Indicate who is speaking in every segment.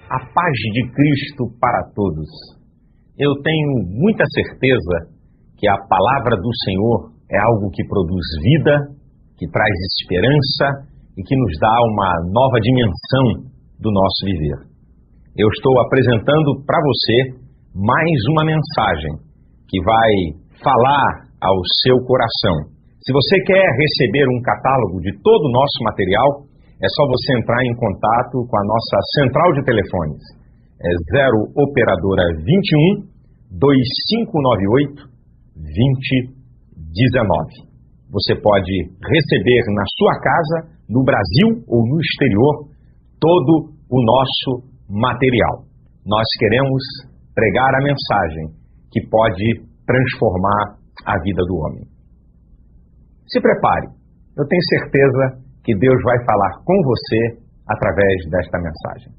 Speaker 1: A paz de Cristo para todos. Eu tenho muita certeza que a palavra do Senhor é algo que produz vida, que traz esperança e que nos dá uma nova dimensão do nosso viver. Eu estou apresentando para você mais uma mensagem que vai falar ao seu coração. Se você quer receber um catálogo de todo o nosso material, é só você entrar em contato com a nossa central de telefones. É 0 operadora 21 2598 2019. Você pode receber na sua casa, no Brasil ou no exterior, todo o nosso material. Nós queremos pregar a mensagem que pode transformar a vida do homem. Se prepare, eu tenho certeza que Deus vai falar com você através desta mensagem.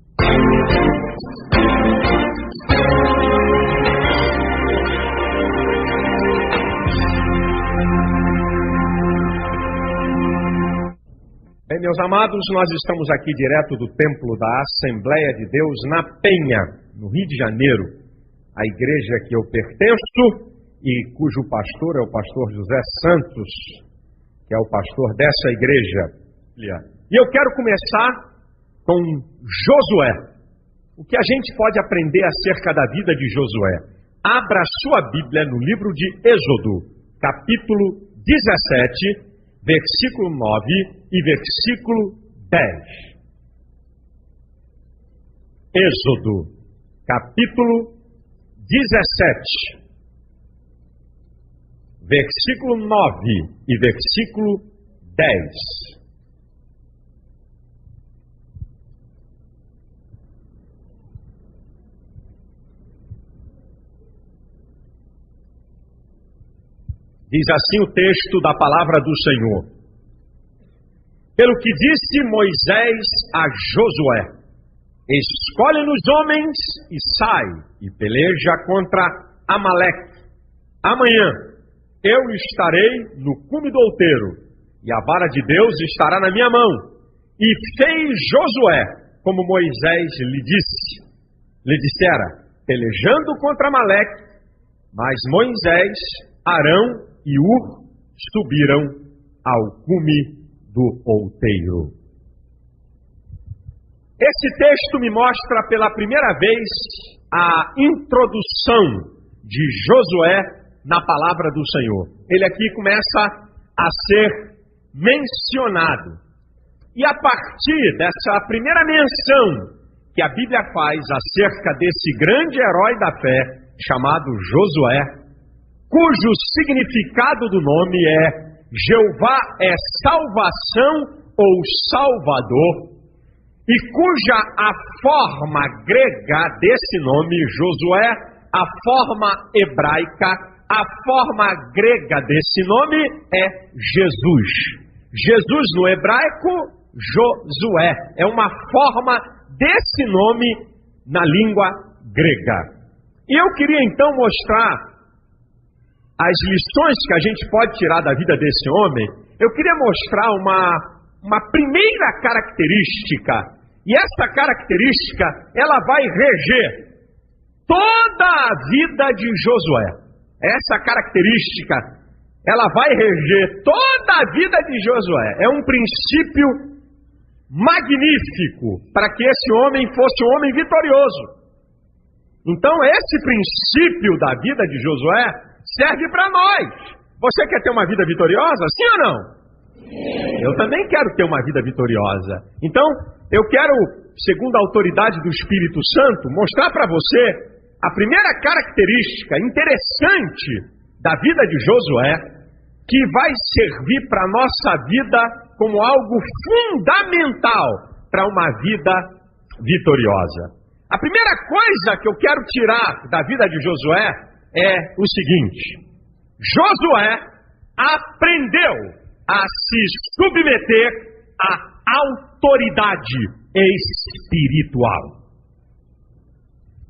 Speaker 1: Bem, meus amados, nós estamos aqui direto do Templo da Assembleia de Deus na Penha, no Rio de Janeiro, a igreja que eu pertenço e cujo pastor é o pastor José Santos, que é o pastor dessa igreja. E eu quero começar com Josué. O que a gente pode aprender acerca da vida de Josué? Abra sua Bíblia no livro de Êxodo, capítulo 17, versículo 9 e versículo 10. Êxodo, capítulo 17, versículo 9 e versículo 10. Diz assim o texto da palavra do Senhor. Pelo que disse Moisés a Josué: escolhe-nos homens e sai e peleja contra Amaleque. Amanhã eu estarei no cume do outeiro e a vara de Deus estará na minha mão. E fez Josué como Moisés lhe dissera, pelejando contra Amaleque. Mas Moisés, Arão e Ur subiram ao cume do outeiro. Esse texto me mostra pela primeira vez a introdução de Josué na palavra do Senhor. Ele aqui começa a ser mencionado. E a partir dessa primeira menção que a Bíblia faz acerca desse grande herói da fé chamado Josué, cujo significado do nome é Jeová é salvação ou salvador, e cuja a forma grega desse nome, Josué, a forma hebraica, a forma grega desse nome é Jesus. Jesus no hebraico, Josué, é uma forma desse nome na língua grega. E eu queria então mostrar as lições que a gente pode tirar da vida desse homem. Eu queria mostrar uma primeira característica, e essa característica, ela vai reger toda a vida de Josué. Essa característica, ela vai reger toda a vida de Josué. É um princípio magnífico para que esse homem fosse um homem vitorioso. Então, esse princípio da vida de Josué serve para nós. Você quer ter uma vida vitoriosa? Sim ou não? Sim. Eu também quero ter uma vida vitoriosa. Então, eu quero, segundo a autoridade do Espírito Santo, mostrar para você a primeira característica interessante da vida de Josué, que vai servir para a nossa vida como algo fundamental para uma vida vitoriosa. A primeira coisa que eu quero tirar da vida de Josué é o seguinte: Josué aprendeu a se submeter à autoridade espiritual.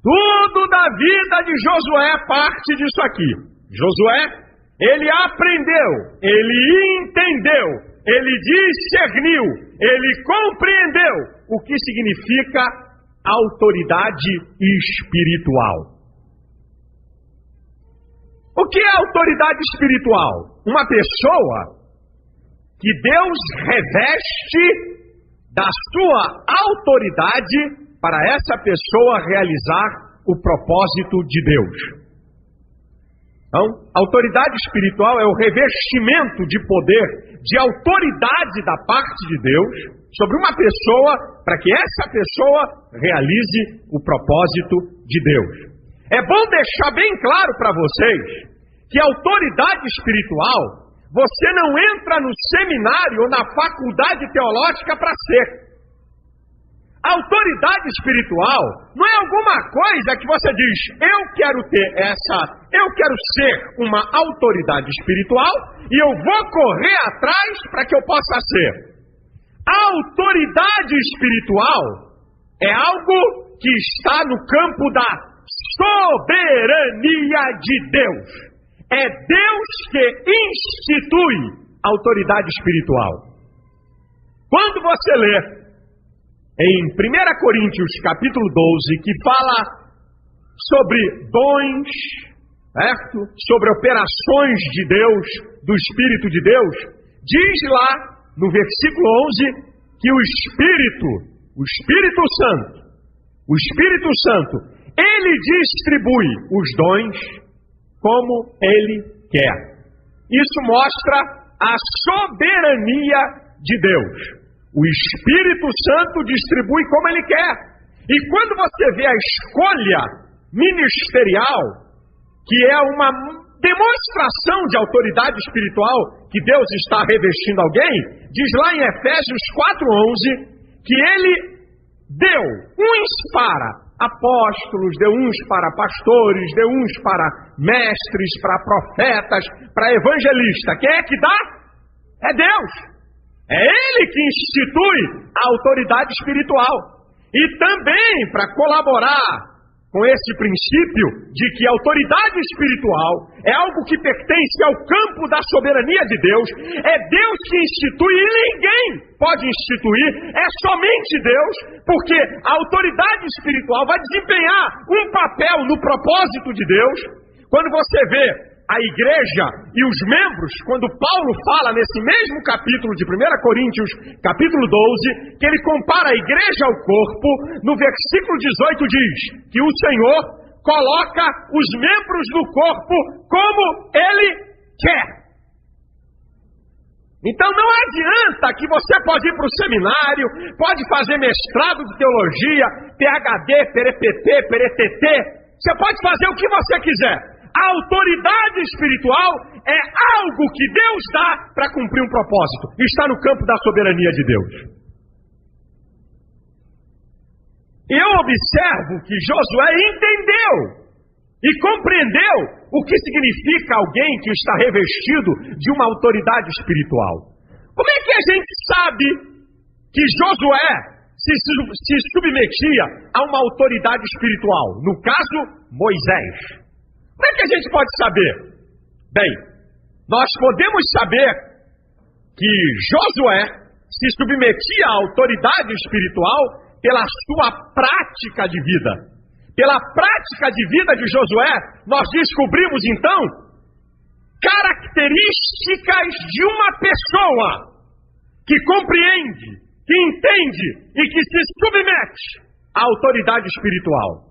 Speaker 1: Tudo da vida de Josué parte disso aqui. Josué, ele aprendeu, ele entendeu, ele discerniu, ele compreendeu o que significa autoridade espiritual. O que é autoridade espiritual? Uma pessoa que Deus reveste da sua autoridade para essa pessoa realizar o propósito de Deus. Então, autoridade espiritual é o revestimento de poder, de autoridade da parte de Deus sobre uma pessoa, para que essa pessoa realize o propósito de Deus. É bom deixar bem claro para vocês que a autoridade espiritual, você não entra no seminário ou na faculdade teológica para ser. A autoridade espiritual não é alguma coisa que você diz, eu quero ser uma autoridade espiritual e eu vou correr atrás para que eu possa ser. A autoridade espiritual é algo que está no campo da soberania de Deus. É Deus que institui a autoridade espiritual. Quando você lê em 1 Coríntios capítulo 12, que fala sobre dons, certo? Sobre operações de Deus, do Espírito de Deus, diz lá no versículo 11 que o Espírito Santo, ele distribui os dons como ele quer. Isso mostra a soberania de Deus. O Espírito Santo distribui como ele quer. E quando você vê a escolha ministerial, que é uma demonstração de autoridade espiritual que Deus está revestindo alguém, diz lá em Efésios 4:11 que ele deu uns para apóstolos, deu uns para pastores, deu uns para mestres, para profetas, para evangelistas. Quem é que dá? É Deus. É Ele que institui a autoridade espiritual. E também para colaborar com esse princípio de que a autoridade espiritual é algo que pertence ao campo da soberania de Deus, é Deus que institui e ninguém pode instituir, é somente Deus, porque a autoridade espiritual vai desempenhar um papel no propósito de Deus. Quando você vê a igreja e os membros, quando Paulo fala nesse mesmo capítulo de 1 Coríntios, capítulo 12, que ele compara a igreja ao corpo, no versículo 18 diz que o Senhor coloca os membros do corpo como ele quer. Então não adianta que você pode ir para o seminário, pode fazer mestrado de teologia, PhD, PRPT, PRTT, você pode fazer o que você quiser. A autoridade espiritual é algo que Deus dá para cumprir um propósito. Está no campo da soberania de Deus. E eu observo que Josué entendeu e compreendeu o que significa alguém que está revestido de uma autoridade espiritual. Como é que a gente sabe que Josué se submetia a uma autoridade espiritual? No caso, Moisés. Como é que a gente pode saber? Bem, nós podemos saber que Josué se submetia à autoridade espiritual pela sua prática de vida. Pela prática de vida de Josué, nós descobrimos então características de uma pessoa que compreende, que entende e que se submete à autoridade espiritual.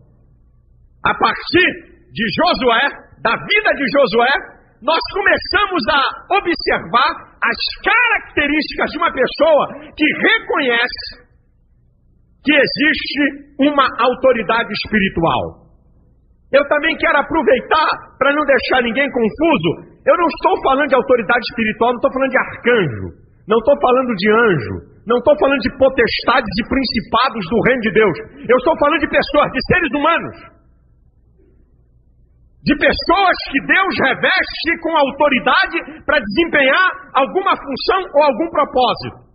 Speaker 1: A partir de Josué, da vida de Josué, nós começamos a observar as características de uma pessoa que reconhece que existe uma autoridade espiritual. Eu também quero aproveitar para não deixar ninguém confuso. Eu não estou falando de autoridade espiritual, não estou falando de arcanjo, não estou falando de anjo, não estou falando de potestades e principados do reino de Deus. Eu estou falando de pessoas, de seres humanos. De pessoas que Deus reveste com autoridade para desempenhar alguma função ou algum propósito.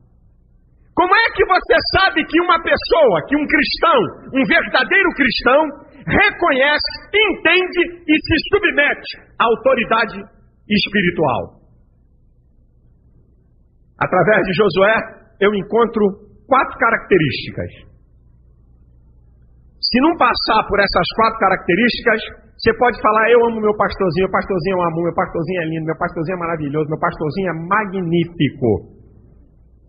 Speaker 1: Como é que você sabe que uma pessoa, que um cristão, um verdadeiro cristão, reconhece, entende e se submete à autoridade espiritual? Através de Josué, eu encontro 4 características. Se não passar por essas 4 características, você pode falar, eu amo meu pastorzinho eu amo, meu pastorzinho é lindo, meu pastorzinho é maravilhoso, meu pastorzinho é magnífico.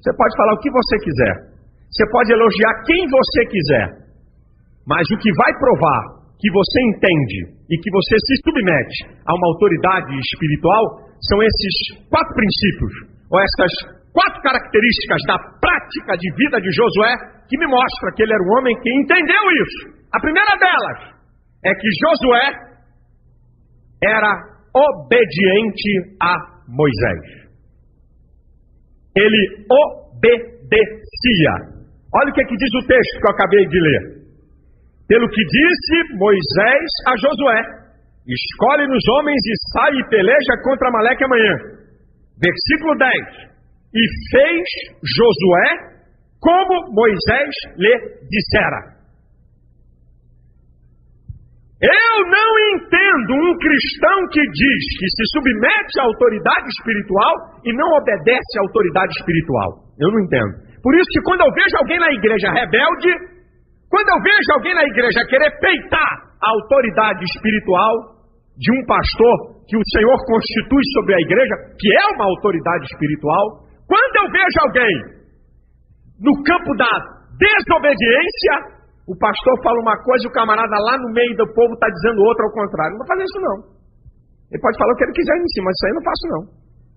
Speaker 1: Você pode falar o que você quiser. Você pode elogiar quem você quiser. Mas o que vai provar que você entende e que você se submete a uma autoridade espiritual são esses 4 princípios, ou essas 4 características da prática de vida de Josué, que me mostra que ele era um homem que entendeu isso. A primeira delas é que Josué era obediente a Moisés. Ele obedecia. Olha o que diz o texto que eu acabei de ler. Pelo que disse Moisés a Josué: escolhe-nos homens e sai e peleja contra Amaleque amanhã. Versículo 10. E fez Josué como Moisés lhe dissera. Eu não entendo um cristão que diz que se submete à autoridade espiritual e não obedece à autoridade espiritual. Eu não entendo. Por isso que quando eu vejo alguém na igreja rebelde, quando eu vejo alguém na igreja querer peitar a autoridade espiritual de um pastor que o Senhor constitui sobre a igreja, que é uma autoridade espiritual, quando eu vejo alguém no campo da desobediência, o pastor fala uma coisa e o camarada lá no meio do povo está dizendo outra ao contrário. Não vou fazer isso não. Ele pode falar o que ele quiser em cima, mas isso aí eu não faço não.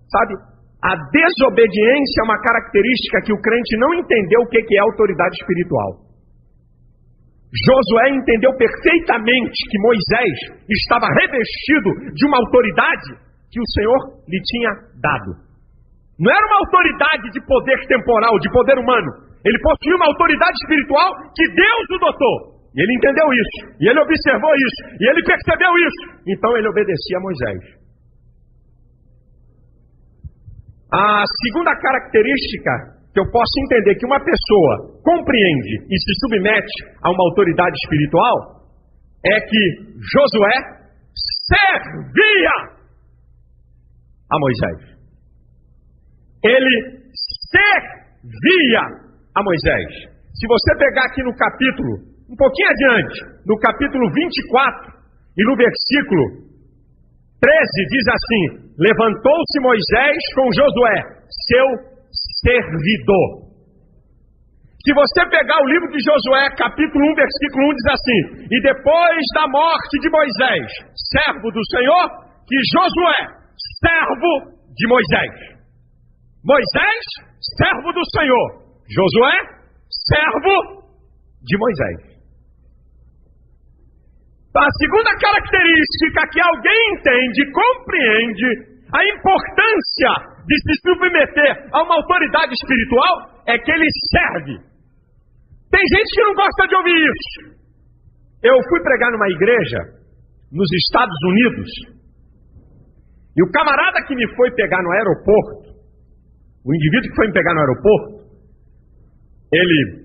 Speaker 1: Sabe? A desobediência é uma característica que o crente não entendeu o que é autoridade espiritual. Josué entendeu perfeitamente que Moisés estava revestido de uma autoridade que o Senhor lhe tinha dado. Não era uma autoridade de poder temporal, de poder humano. Ele possuía uma autoridade espiritual que Deus o dotou. E ele entendeu isso. E ele observou isso. E ele percebeu isso. Então ele obedecia a Moisés. A segunda característica que eu posso entender que uma pessoa compreende e se submete a uma autoridade espiritual é que Josué servia a Moisés. Ele servia a Moisés. Se você pegar aqui no capítulo, um pouquinho adiante, no capítulo 24 e no versículo 13, diz assim: levantou-se Moisés com Josué, seu servidor. Se você pegar o livro de Josué, capítulo 1, versículo 1, diz assim: e depois da morte de Moisés, servo do Senhor, que Josué, servo de Moisés. Moisés, servo do Senhor. Josué, servo de Moisés. A segunda característica que alguém entende, compreende a importância de se submeter a uma autoridade espiritual é que ele serve. Tem gente que não gosta de ouvir isso. Eu fui pregar numa igreja nos Estados Unidos e o camarada que me foi pegar no aeroporto, o indivíduo que foi me pegar no aeroporto, ele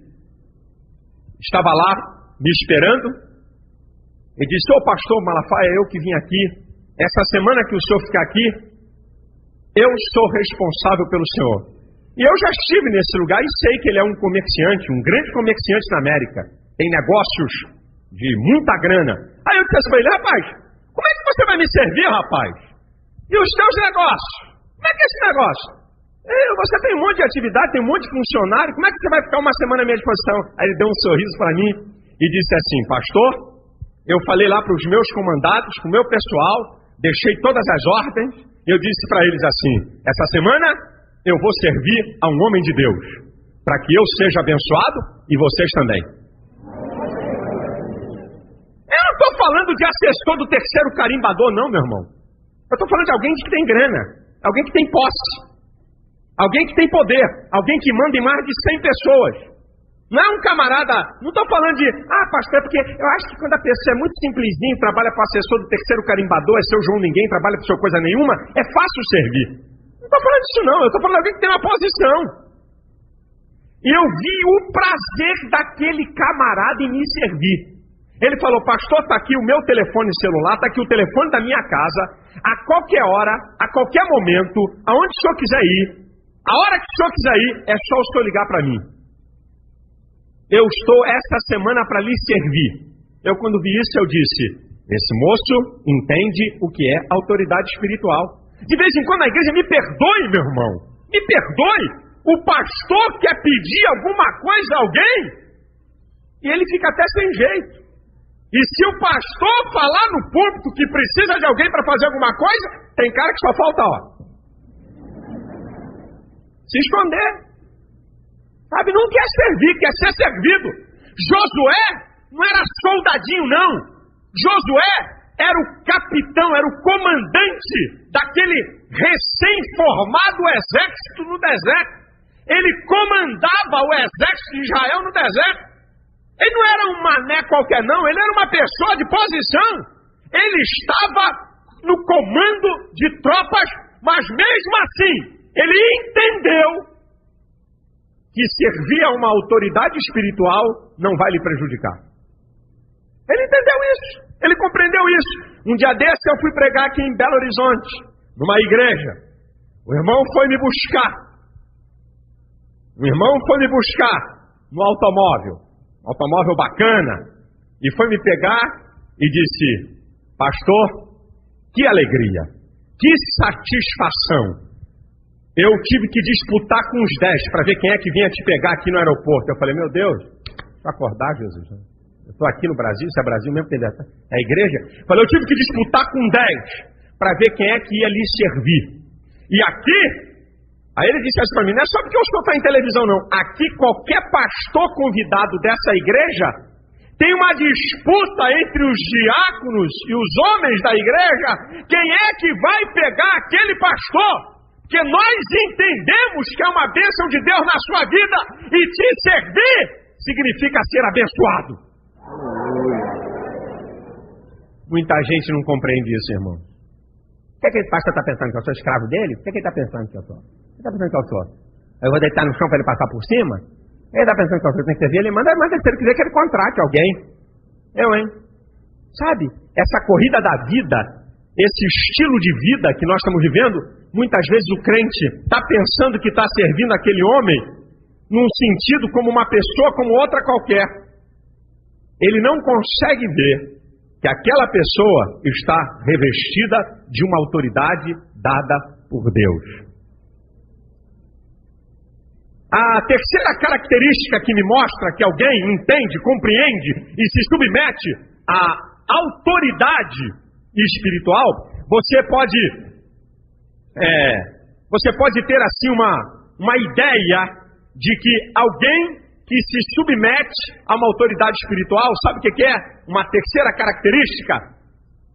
Speaker 1: estava lá me esperando e disse: ô pastor Malafaia, eu que vim aqui, essa semana que o senhor ficar aqui, eu sou responsável pelo senhor. E eu já estive nesse lugar e sei que ele é um comerciante, um grande comerciante na América, tem negócios de muita grana. Aí eu disse para ele: rapaz, como é que você vai me servir, rapaz? E os teus negócios? Como é que é esse negócio? Você tem um monte de atividade, tem um monte de funcionário, como é que você vai ficar uma semana à minha disposição? Aí ele deu um sorriso para mim e disse assim: pastor, eu falei lá para os meus comandados, para o meu pessoal, deixei todas as ordens, e eu disse para eles assim: essa semana eu vou servir a um homem de Deus, para que eu seja abençoado e vocês também. Eu não estou falando de assessor do terceiro carimbador não, meu irmão. Eu estou falando de alguém que tem grana, alguém que tem posse. Alguém que tem poder, alguém que manda em mais de 100 pessoas. Não é um camarada, não estou falando de, pastor, é porque eu acho que quando a pessoa é muito simplesinho, trabalha para assessor do terceiro carimbador, é seu João Ninguém, trabalha para sua coisa nenhuma, é fácil servir. Não estou falando disso não, eu estou falando de alguém que tem uma posição. E eu vi o prazer daquele camarada em me servir. Ele falou: pastor, está aqui o meu telefone celular, está aqui o telefone da minha casa, a qualquer hora, a qualquer momento, aonde o senhor quiser ir, a hora que o senhor quiser ir, é só o senhor ligar para mim. Eu estou esta semana para lhe servir. Eu, quando vi isso, eu disse: esse moço entende o que é autoridade espiritual. De vez em quando a igreja, me perdoe, meu irmão, me perdoe, o pastor quer pedir alguma coisa a alguém e ele fica até sem jeito. E se o pastor falar no púlpito que precisa de alguém para fazer alguma coisa, tem cara que só falta, se esconder. Sabe, não quer servir, quer ser servido. Josué não era soldadinho, não. Josué era o capitão, era o comandante daquele recém-formado exército no deserto. Ele comandava o exército de Israel no deserto. Ele não era um mané qualquer, não. Ele era uma pessoa de posição. Ele estava no comando de tropas, mas mesmo assim, ele entendeu que servir a uma autoridade espiritual não vai lhe prejudicar. Ele entendeu isso. Ele compreendeu isso. Um dia desse eu fui pregar aqui em Belo Horizonte, numa igreja. O irmão foi me buscar. No automóvel bacana, e foi me pegar e disse: pastor, que alegria, que satisfação. Eu tive que disputar com os 10 para ver quem é que vinha te pegar aqui no aeroporto. Eu falei: meu Deus, deixa eu acordar, Jesus. Eu estou aqui no Brasil, se é Brasil mesmo, é a igreja. Eu falei: eu tive que disputar com 10 para ver quem é que ia lhe servir. E aqui, aí ele disse assim para mim: não é só porque o senhor está em televisão, não. Aqui qualquer pastor convidado dessa igreja tem uma disputa entre os diáconos e os homens da igreja. Quem é que vai pegar aquele pastor? Porque nós entendemos que é uma bênção de Deus na sua vida, e te servir significa ser abençoado. Muita gente não compreende isso, irmão. O que é que esse pastor está pensando? Que eu sou escravo dele? O que é que ele está pensando que eu sou? Ele está pensando que eu sou? Eu vou deitar no chão para ele passar por cima? Ele está pensando que eu sou? Tem que servir? Ele manda se ele quiser que ele contrate alguém. Sabe? Essa corrida da vida, esse estilo de vida que nós estamos vivendo, muitas vezes o crente está pensando que está servindo aquele homem num sentido como uma pessoa como outra qualquer. Ele não consegue ver que aquela pessoa está revestida de uma autoridade dada por Deus. A terceira característica que me mostra que alguém entende, compreende e se submete à autoridade espiritual, você pode ter assim uma ideia de que alguém que se submete a uma autoridade espiritual, sabe o que é? Uma terceira característica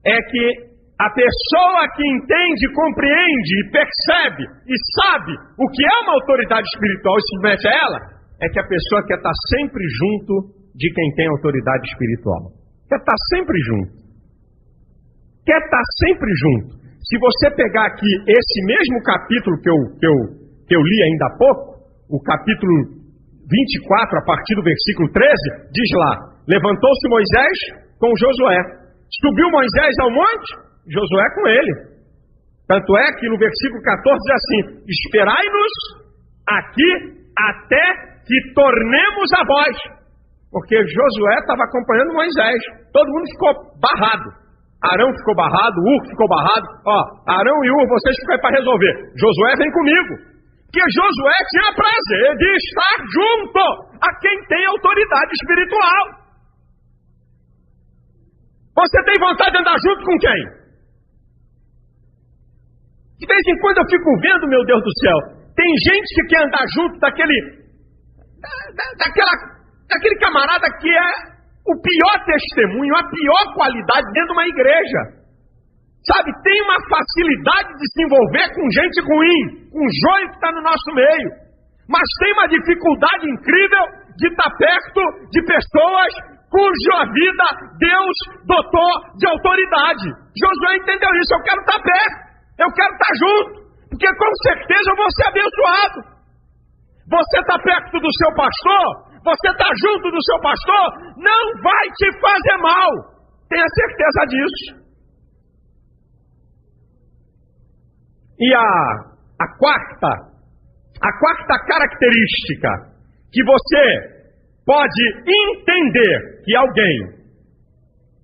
Speaker 1: é que a pessoa que entende, compreende e percebe e sabe o que é uma autoridade espiritual e se submete a ela, é que a pessoa quer estar sempre junto de quem tem autoridade espiritual. Quer estar sempre junto. Quer estar sempre junto. Se você pegar aqui esse mesmo capítulo que eu li ainda há pouco, o capítulo 24, a partir do versículo 13, diz lá: levantou-se Moisés com Josué. Subiu Moisés ao monte, Josué com ele. Tanto é que no versículo 14 diz assim: esperai-nos aqui até que tornemos a vós. Porque Josué estava acompanhando Moisés. Todo mundo ficou barrado. Arão ficou barrado, Ur ficou barrado. Arão e Ur, vocês ficam aí para resolver. Josué vem comigo. Porque Josué tinha prazer de estar junto a quem tem autoridade espiritual. Você tem vontade de andar junto com quem? De vez em quando eu fico vendo, meu Deus do céu, tem gente que quer andar junto daquele camarada que é o pior testemunho, a pior qualidade dentro de uma igreja. Sabe, tem uma facilidade de se envolver com gente ruim, com joio que está no nosso meio. Mas tem uma dificuldade incrível de estar perto de pessoas cuja vida Deus dotou de autoridade. Josué entendeu isso: eu quero estar perto, eu quero estar junto, porque com certeza eu vou ser abençoado. Você está perto do seu pastor, você está junto do seu pastor, não vai te fazer mal. Tenha certeza disso. E a quarta característica que você pode entender que alguém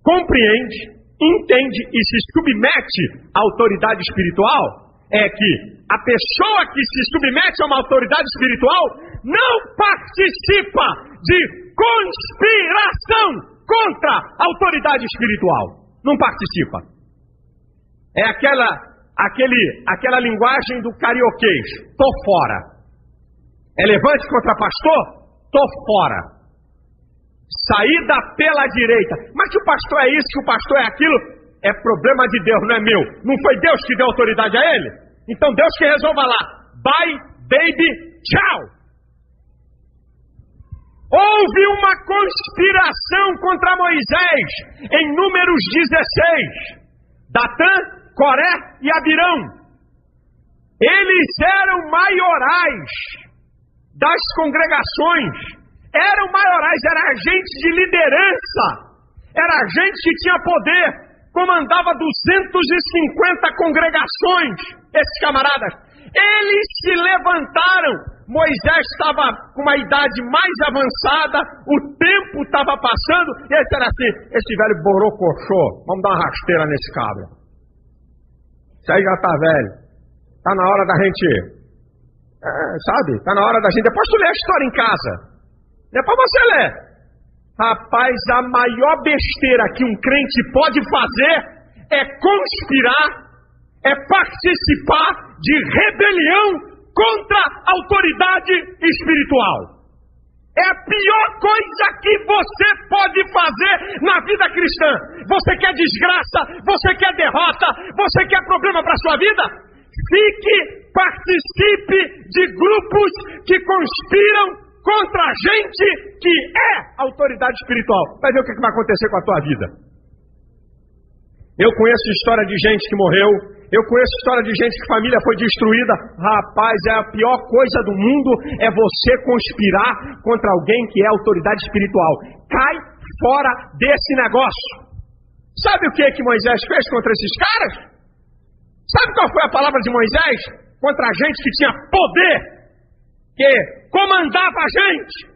Speaker 1: compreende, entende e se submete à autoridade espiritual é que a pessoa que se submete a uma autoridade espiritual não participa de conspiração contra a autoridade espiritual. Não participa. É aquela linguagem do carioquês. Tô fora. É levante contra pastor? Tô fora. Saída pela direita. Mas que o pastor é isso, que o pastor é aquilo, é problema de Deus, não é meu. Não foi Deus que deu autoridade a ele? Então Deus que resolva lá. Bye, baby, tchau. Houve uma conspiração contra Moisés em Números 16. Datã, Coré e Abirão. Eles eram maiorais das congregações. Eram maiorais, era gente de liderança, era gente que tinha poder, comandava 250 congregações, esses camaradas. Eles se levantaram, Moisés estava com uma idade mais avançada, o tempo estava passando, e eles disseram assim, esse velho borocochô, vamos dar uma rasteira nesse cabra. Isso aí já está velho, está na hora da gente, sabe, está na hora da gente, depois tu lê a história em casa. Depois você lê. Rapaz, a maior besteira que um crente pode fazer é conspirar, é participar de rebelião contra a autoridade espiritual. É a pior coisa que você pode fazer na vida cristã. Você quer desgraça, você quer derrota, você quer problema para a sua vida? Participe de grupos que conspiram contra a gente que é autoridade espiritual. Vai ver o que vai acontecer com a tua vida. Eu conheço história de gente que morreu. Eu conheço história de gente que família foi destruída. Rapaz, é a pior coisa do mundo é você conspirar contra alguém que é autoridade espiritual. Cai fora desse negócio. Sabe o que Moisés fez contra esses caras? Sabe qual foi a palavra de Moisés? Contra a gente que tinha poder, que comandava a gente.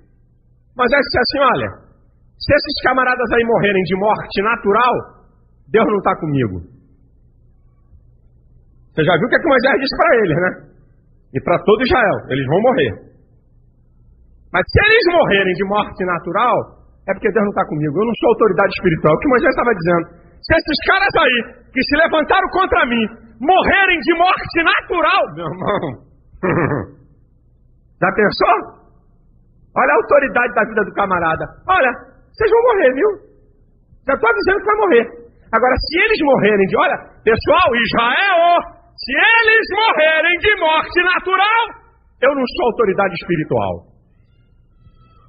Speaker 1: Mas aí disse assim, olha, se esses camaradas aí morrerem de morte natural, Deus não está comigo. Você já viu o que Moisés disse para eles, né? E para todo Israel, eles vão morrer. Mas se eles morrerem de morte natural, é porque Deus não está comigo. Eu não sou autoridade espiritual. O que Moisés estava dizendo, se esses caras aí, que se levantaram contra mim, morrerem de morte natural, meu irmão, já pensou? Olha a autoridade da vida do camarada. Olha, vocês vão morrer, viu? Já estou avisando que vai morrer. Agora, se eles morrerem de... Olha, pessoal, Israel, se eles morrerem de morte natural, eu não sou autoridade espiritual.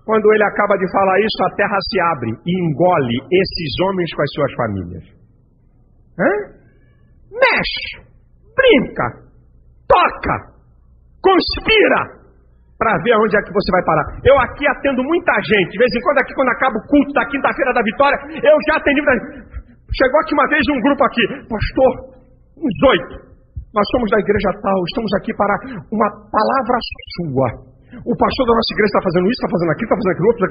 Speaker 1: Quando ele acaba de falar isso, a terra se abre e engole esses homens com as suas famílias. Mexe, brinca, toca, conspira, para ver onde é que você vai parar. Eu aqui atendo muita gente. De vez em quando, aqui quando acaba o culto da quinta-feira da Vitória, eu já atendi muita gente. Chegou aqui uma vez um grupo aqui. Pastor, uns 8. Nós somos da igreja tal, estamos aqui para uma palavra sua. O pastor da nossa igreja está fazendo isso, está fazendo aquilo, está fazendo aquilo outro,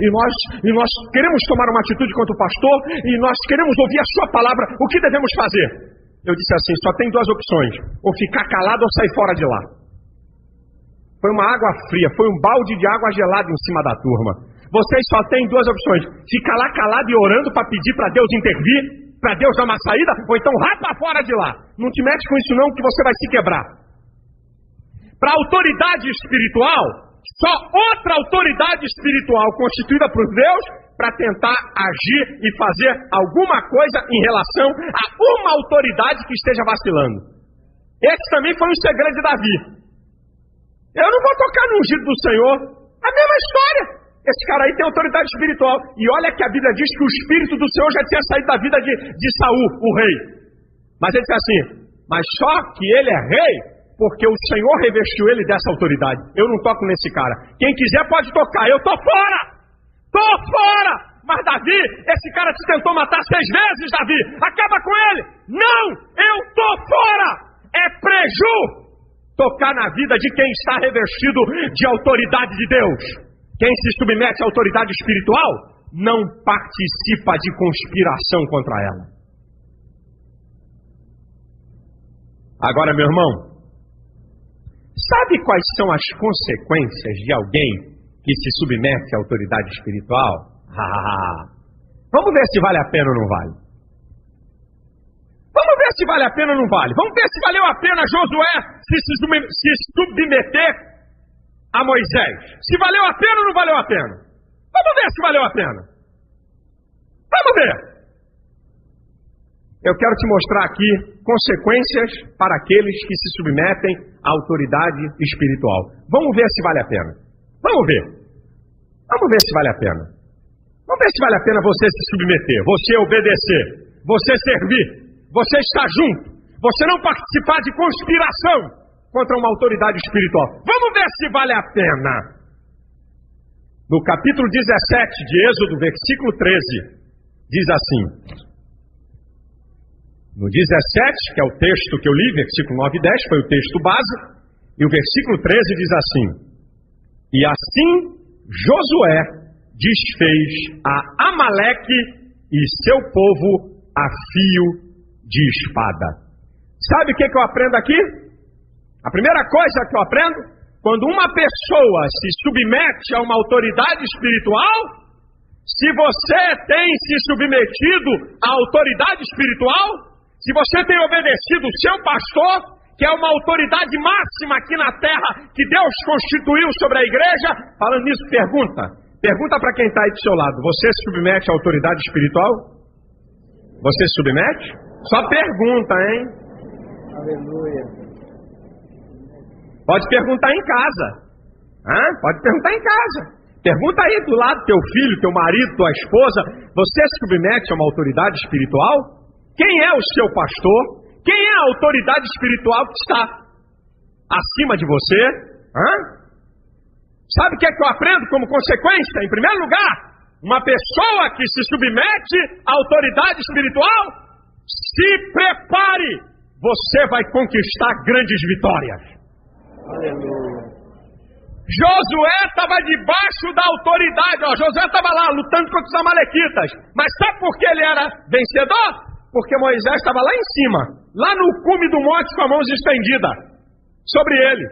Speaker 1: e nós queremos tomar uma atitude contra o pastor, e nós queremos ouvir a sua palavra. O que devemos fazer? Eu disse assim, só tem duas opções. Ou ficar calado ou sair fora de lá. Foi uma água fria, foi um balde de água gelada em cima da turma. Vocês só têm duas opções. Ficar lá calado e orando para pedir para Deus intervir, para Deus dar uma saída, ou então rapa fora de lá. Não te mete com isso não, que você vai se quebrar. Para a autoridade espiritual, só outra autoridade espiritual constituída por Deus para tentar agir e fazer alguma coisa em relação a uma autoridade que esteja vacilando. Esse também foi um segredo de Davi. Eu não vou tocar no ungido do Senhor. A mesma história. Esse cara aí tem autoridade espiritual. E olha que a Bíblia diz que o Espírito do Senhor já tinha saído da vida de Saul, o rei. Mas ele disse assim, mas só que ele é rei porque o Senhor revestiu ele dessa autoridade. Eu não toco nesse cara. Quem quiser pode tocar. Eu tô fora! Tô fora! Mas Davi, esse cara te tentou matar 6 vezes, Davi. Acaba com ele. Não! Eu tô fora! É preju tocar na vida de quem está revestido de autoridade de Deus. Quem se submete à autoridade espiritual não participa de conspiração contra ela. Agora, meu irmão, sabe quais são as consequências de alguém que se submete à autoridade espiritual? Vamos ver se vale a pena ou não vale. Vamos ver se vale a pena ou não vale. Vamos ver se valeu a pena Josué se submeter a Moisés. Se valeu a pena ou não valeu a pena. Vamos ver se valeu a pena. Vamos ver. Eu quero te mostrar aqui consequências para aqueles que se submetem à autoridade espiritual. Vamos ver se vale a pena. Vamos ver. Vamos ver se vale a pena. Vamos ver se vale a pena você se submeter, você obedecer, você servir, você estar junto, você não participar de conspiração contra uma autoridade espiritual. Vamos ver se vale a pena. No capítulo 17 de Êxodo, versículo 13, diz assim. No 17, que é o texto que eu li, versículo 9 e 10, foi o texto base, e o versículo 13 diz assim: E assim Josué desfez a Amaleque e seu povo a fio de espada. Sabe o que eu aprendo aqui? A primeira coisa que eu aprendo, quando uma pessoa se submete a uma autoridade espiritual, se você tem se submetido à autoridade espiritual, se você tem obedecido o seu pastor, que é uma autoridade máxima aqui na terra, que Deus constituiu sobre a igreja, falando nisso, pergunta para quem está aí do seu lado, você se submete à autoridade espiritual? Você se submete? Só pergunta, hein?
Speaker 2: Aleluia.
Speaker 1: Pode perguntar em casa. Pode perguntar em casa. Pergunta aí do lado, teu filho, teu marido, tua esposa, você se submete a uma autoridade espiritual? Quem é o seu pastor? Quem é a autoridade espiritual que está acima de você? Sabe o que é que eu aprendo como consequência? Em primeiro lugar, uma pessoa que se submete à autoridade espiritual, se prepare, você vai conquistar grandes vitórias.
Speaker 2: Aleluia.
Speaker 1: Josué estava debaixo da autoridade. Josué estava lá lutando contra os amalequitas. Mas sabe por que ele era vencedor? Porque Moisés estava lá em cima, lá no cume do monte com as mãos estendidas sobre ele.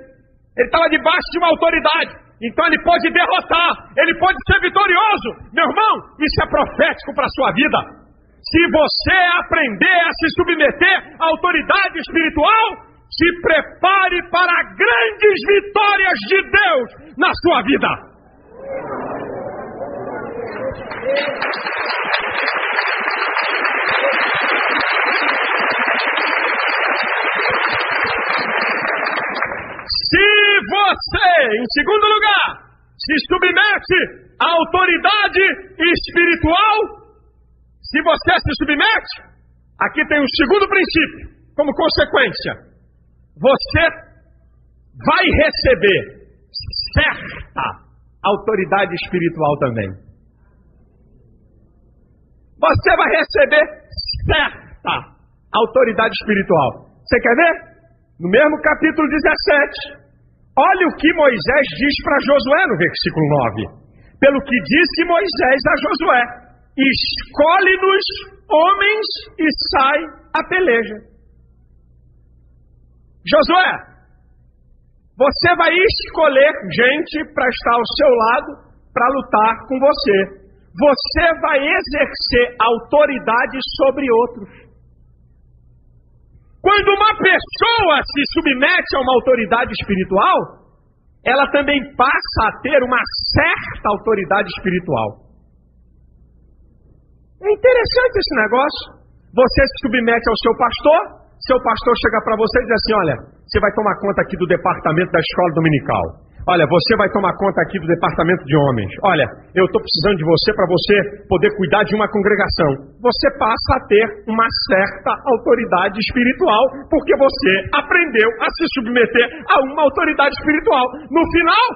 Speaker 1: Ele estava debaixo de uma autoridade. Então ele pode derrotar, ele pode ser vitorioso. Meu irmão, isso é profético para a sua vida. Se você aprender a se submeter à autoridade espiritual, se prepare para grandes vitórias de Deus na sua vida. Se você, em segundo lugar, se submete à autoridade espiritual, se você se submete, aqui tem um segundo princípio, como consequência, você vai receber certa autoridade espiritual também. Você vai receber certa autoridade espiritual. Você quer ver? No mesmo capítulo 17, olha o que Moisés diz para Josué no versículo 9. Pelo que disse Moisés a Josué: escolhe-nos homens e sai a peleja. Josué, você vai escolher gente para estar ao seu lado, para lutar com você. Você vai exercer autoridade sobre outros. Quando uma pessoa se submete a uma autoridade espiritual, ela também passa a ter uma certa autoridade espiritual. É interessante esse negócio. Você se submete ao seu pastor chega para você e diz assim: olha, você vai tomar conta aqui do departamento da escola dominical. Olha, você vai tomar conta aqui do departamento de homens. Olha, eu estou precisando de você para você poder cuidar de uma congregação. Você passa a ter uma certa autoridade espiritual, porque você aprendeu a se submeter a uma autoridade espiritual. No final,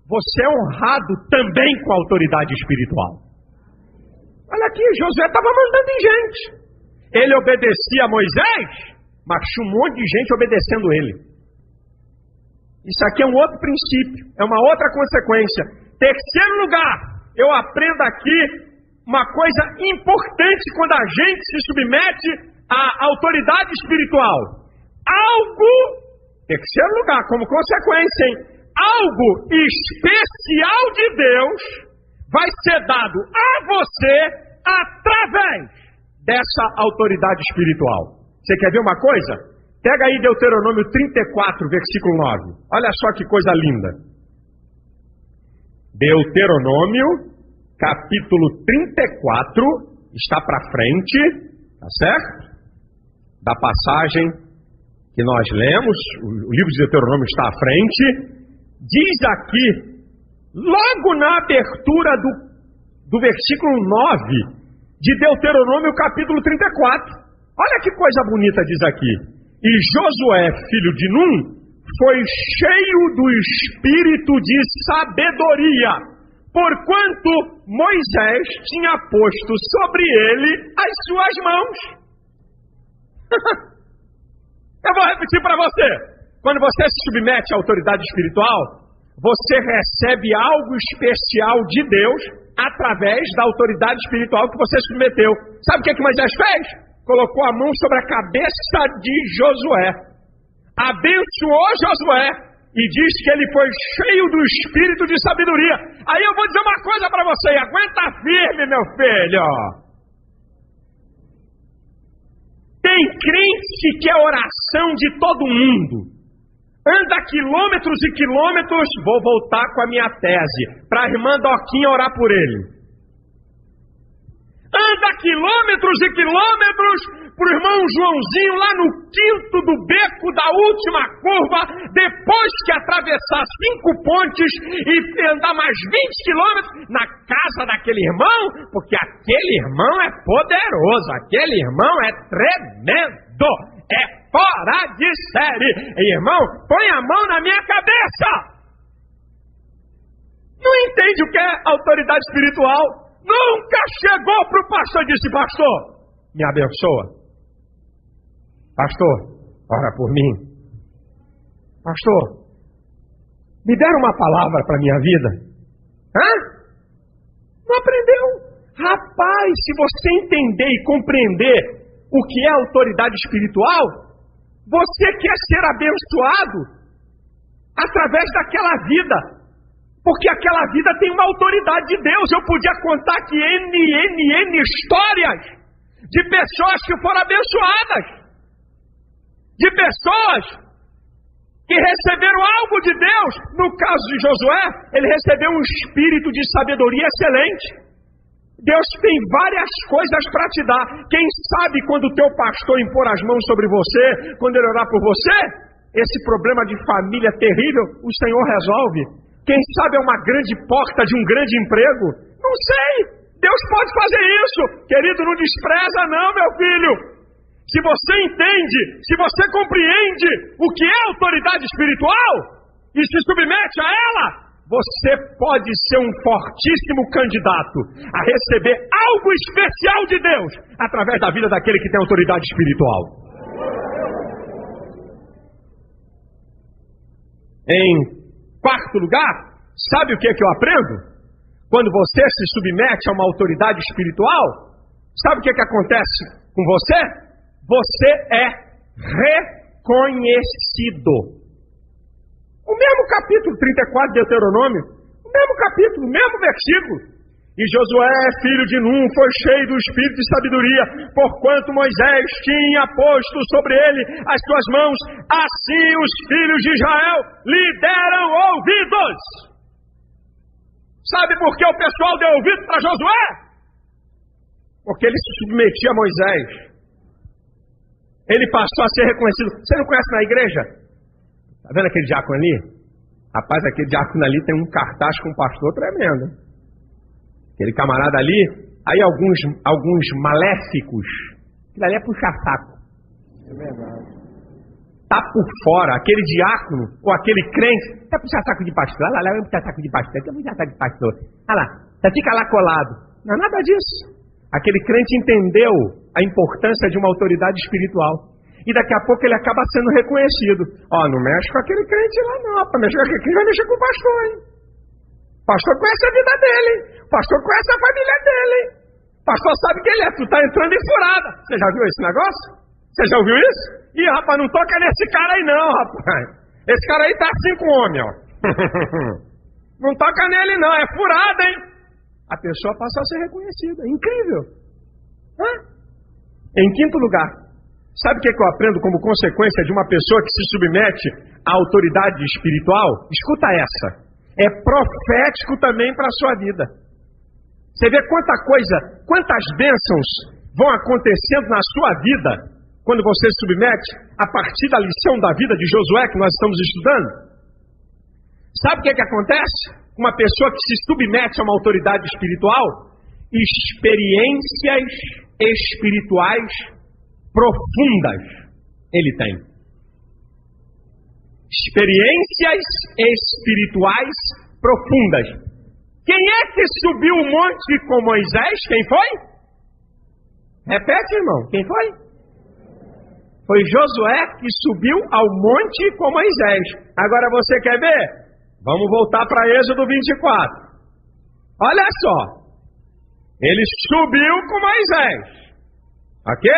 Speaker 1: você é honrado também com a autoridade espiritual. Olha aqui, Josué estava mandando em gente. Ele obedecia a Moisés, mas tinha um monte de gente obedecendo ele. Isso aqui é um outro princípio, é uma outra consequência. Terceiro lugar, eu aprendo aqui uma coisa importante quando a gente se submete à autoridade espiritual. Algo, terceiro lugar, como consequência, hein? Algo especial de Deus vai ser dado a você através dessa autoridade espiritual. Você quer ver uma coisa? Pega aí Deuteronômio 34, versículo 9. Olha só que coisa linda. Deuteronômio, capítulo 34, está para frente, tá certo? Da passagem que nós lemos, o livro de Deuteronômio está à frente. Diz aqui, logo na abertura do versículo 9 de Deuteronômio capítulo 34. Olha que coisa bonita diz aqui. E Josué, filho de Num, foi cheio do espírito de sabedoria, porquanto Moisés tinha posto sobre ele as suas mãos. Eu vou repetir para você. Quando você se submete à autoridade espiritual, você recebe algo especial de Deus através da autoridade espiritual que você submeteu. Sabe o que Moisés fez? Colocou a mão sobre a cabeça de Josué, abençoou Josué e diz que ele foi cheio do espírito de sabedoria. Aí eu vou dizer uma coisa para você, aguenta firme, meu filho. Tem crente que é oração de todo mundo. Anda quilômetros e quilômetros, vou voltar com a minha tese, para a irmã Doquinha orar por ele. Anda quilômetros e quilômetros para o irmão Joãozinho lá no quinto do beco da última curva, depois que atravessar 5 pontes e andar mais 20 quilômetros na casa daquele irmão, porque aquele irmão é poderoso, aquele irmão é tremendo, é fora de série. Irmão, põe a mão na minha cabeça. Não entende o que é autoridade espiritual? Nunca chegou para o pastor e disse: pastor, me abençoa. Pastor, ora por mim. Pastor, me deram uma palavra para a minha vida. Hã? Não aprendeu. Rapaz, se você entender e compreender o que é autoridade espiritual, você quer ser abençoado através daquela vida. Porque aquela vida tem uma autoridade de Deus. Eu podia contar aqui N histórias de pessoas que foram abençoadas. De pessoas que receberam algo de Deus. No caso de Josué, ele recebeu um espírito de sabedoria excelente. Deus tem várias coisas para te dar. Quem sabe quando o teu pastor impor as mãos sobre você, quando ele orar por você, esse problema de família terrível, o Senhor resolve. Quem sabe é uma grande porta de um grande emprego? Não sei. Deus pode fazer isso. Querido, não despreza não, meu filho. Se você entende, se você compreende o que é autoridade espiritual e se submete a ela, você pode ser um fortíssimo candidato a receber algo especial de Deus através da vida daquele que tem autoridade espiritual. Em quarto lugar, sabe o que é que eu aprendo? Quando você se submete a uma autoridade espiritual, sabe o que é que acontece com você? Você é reconhecido. O mesmo capítulo 34 de Deuteronômio, o mesmo capítulo, o mesmo versículo. E Josué, filho de Num, foi cheio do espírito de sabedoria, porquanto Moisés tinha posto sobre ele as suas mãos, assim os filhos de Israel lhe deram ouvidos. Sabe por que o pessoal deu ouvido para Josué? Porque ele se submetia a Moisés. Ele passou a ser reconhecido. Você não conhece na igreja? Está vendo aquele diácono ali? Rapaz, aquele diácono ali tem um cartaz com um pastor tremendo. Aquele camarada ali, aí alguns maléficos, aquilo ali é puxar saco.
Speaker 2: É verdade.
Speaker 1: Tá por fora, aquele diácono ou aquele crente, é puxar saco de pastor. Olha lá, é puxar saco de pastor, é puxar saco de pastor. Olha lá, você fica lá colado. Não é nada disso. Aquele crente entendeu a importância de uma autoridade espiritual. E daqui a pouco ele acaba sendo reconhecido. Ó, não mexe com aquele crente lá não, para mexer com aquele, vai mexer com o pastor, hein? O pastor conhece a vida dele, o pastor conhece a família dele. Pastor sabe quem ele é, tu tá entrando em furada. Você já viu esse negócio? Você já ouviu isso? Ih, rapaz, não toca nesse cara aí não, rapaz. Esse cara aí tá assim com homem, ó. Não toca nele não, é furada, hein? A pessoa passa a ser reconhecida. Incrível. Em quinto lugar, sabe o que eu aprendo como consequência de uma pessoa que se submete à autoridade espiritual? Escuta essa. É profético também para a sua vida. Você vê quantas bênçãos vão acontecendo na sua vida quando você se submete a partir da lição da vida de Josué que nós estamos estudando? Sabe o que acontece? Uma pessoa que se submete a uma autoridade espiritual, experiências espirituais profundas ele tem. Experiências espirituais profundas. Quem é que subiu o monte com Moisés? Quem foi? Repete, irmão. Quem foi? Foi Josué que subiu ao monte com Moisés. Agora você quer ver? Vamos voltar para Êxodo 24. Olha só. Ele subiu com Moisés. Ok?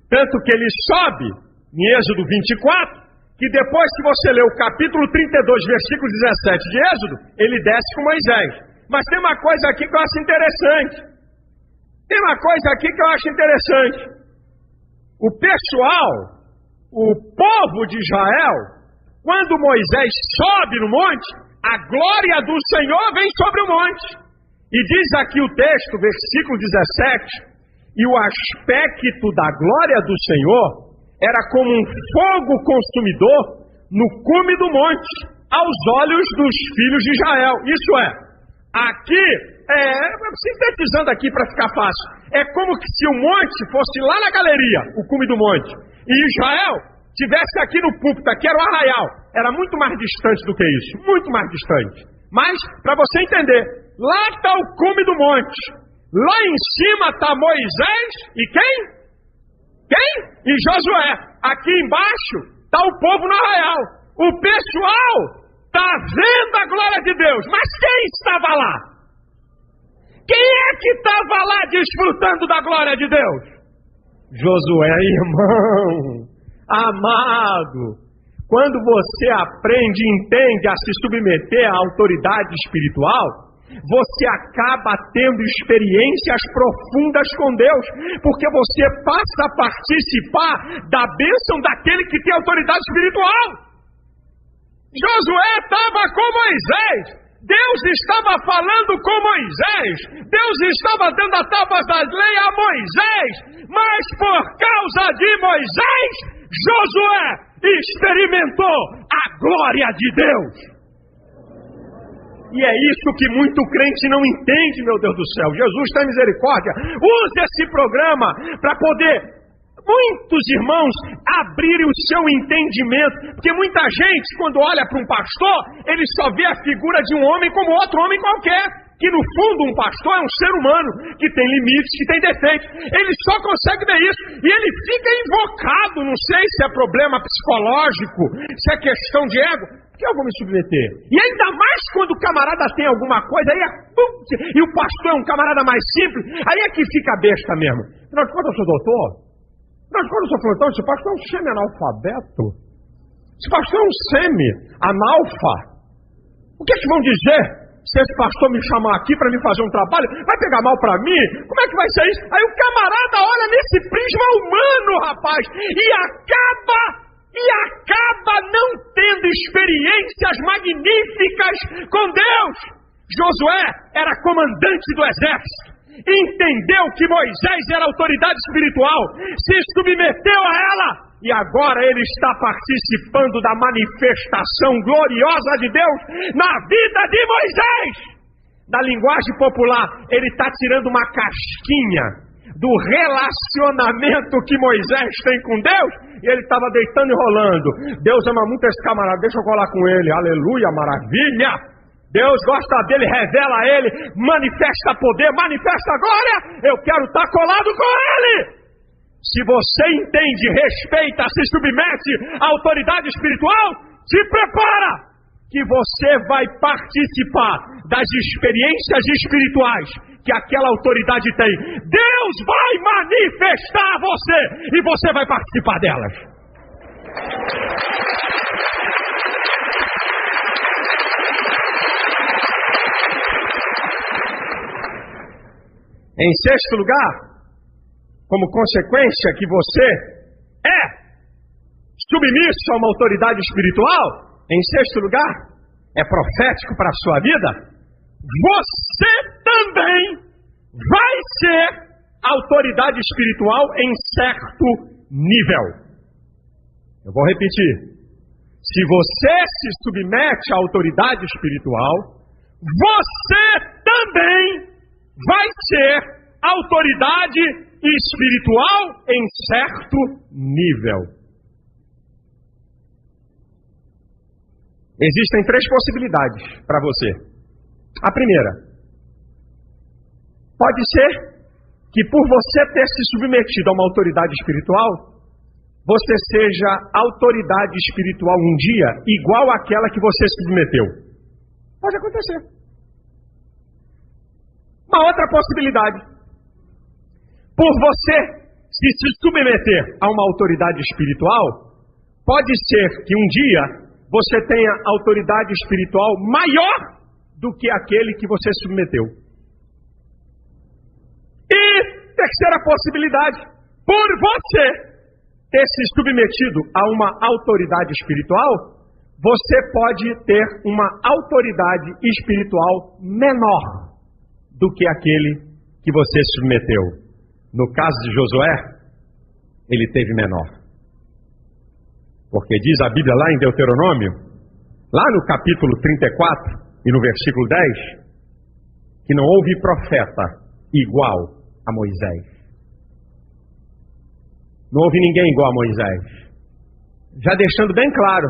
Speaker 1: Tanto que ele sobe em Êxodo 24, que depois que você lê o capítulo 32, versículo 17 de Êxodo, ele desce com Moisés. Mas tem uma coisa aqui que eu acho interessante. O pessoal, o povo de Israel, quando Moisés sobe no monte, a glória do Senhor vem sobre o monte. E diz aqui o texto, versículo 17, e o aspecto da glória do Senhor era como um fogo consumidor no cume do monte, aos olhos dos filhos de Israel. Isso é, aqui, sintetizando aqui para ficar fácil, é como que se o monte fosse lá na galeria, o cume do monte, e Israel tivesse aqui no púlpito, aqui era o arraial. Era muito mais distante do que isso, muito mais distante. Mas, para você entender, lá está o cume do monte, lá em cima está Moisés e quem? E Josué. Aqui embaixo está o povo no arraial. O pessoal está vendo a glória de Deus. Mas quem estava lá? Quem é que estava lá desfrutando da glória de Deus? Josué, irmão, amado. Quando você aprende e entende a se submeter à autoridade espiritual, você acaba tendo experiências profundas com Deus, porque você passa a participar da bênção daquele que tem autoridade espiritual. Josué estava com Moisés, Deus estava falando com Moisés, Deus estava dando as tábuas da lei a Moisés, mas por causa de Moisés, Josué experimentou a glória de Deus. E é isso que muito crente não entende, meu Deus do céu. Jesus tem misericórdia. Use esse programa para poder muitos irmãos abrirem o seu entendimento. Porque muita gente, quando olha para um pastor, ele só vê a figura de um homem como outro homem qualquer. Que no fundo um pastor é um ser humano, que tem limites, que tem defeitos. Ele só consegue ver isso. E ele fica invocado, não sei se é problema psicológico, se é questão de ego. Por que eu vou me submeter? E ainda mais quando o camarada tem alguma coisa, aí e o pastor é um camarada mais simples, aí é que fica besta mesmo. Afinal de contas, eu sou doutor? Afinal de contas, eu sou plantão? Esse pastor é um semi-analfabeto? Esse pastor é um semi-analfa? O que é que vão dizer se esse pastor me chamar aqui para me fazer um trabalho? Vai pegar mal para mim? Como é que vai ser isso? Aí o camarada olha nesse prisma humano, rapaz, e acaba não tendo experiências magníficas com Deus. Josué era comandante do exército, entendeu que Moisés era autoridade espiritual, se submeteu a ela, e agora ele está participando da manifestação gloriosa de Deus na vida de Moisés. Na linguagem popular, ele está tirando uma casquinha do relacionamento que Moisés tem com Deus, e ele estava deitando e rolando. Deus ama muito esse camarada, deixa eu colar com ele, aleluia, maravilha. Deus gosta dele, revela a ele, manifesta poder, manifesta glória, eu quero estar colado com ele. Se você entende, respeita, se submete à autoridade espiritual, se prepara, que você vai participar das experiências espirituais que aquela autoridade tem. Deus vai manifestar a você e você vai participar delas. Em sexto lugar, como consequência que você é submisso a uma autoridade espiritual, em sexto lugar, é profético para a sua vida, você também vai ser autoridade espiritual em certo nível. Eu vou repetir. Se você se submete à autoridade espiritual, você também vai ser autoridade espiritual em certo nível. Existem três possibilidades para você. A primeira, pode ser que por você ter se submetido a uma autoridade espiritual, você seja autoridade espiritual um dia igual àquela que você se submeteu. Pode acontecer. Uma outra possibilidade, por você se submeter a uma autoridade espiritual, pode ser que um dia você tenha autoridade espiritual maior do que aquele que você submeteu. E terceira possibilidade, por você ter se submetido a uma autoridade espiritual, você pode ter uma autoridade espiritual menor do que aquele que você submeteu. No caso de Josué, ele teve menor. Porque diz a Bíblia lá em Deuteronômio, lá no capítulo 34 e no versículo 10, que não houve profeta igual a Moisés. Não houve ninguém igual a Moisés. Já deixando bem claro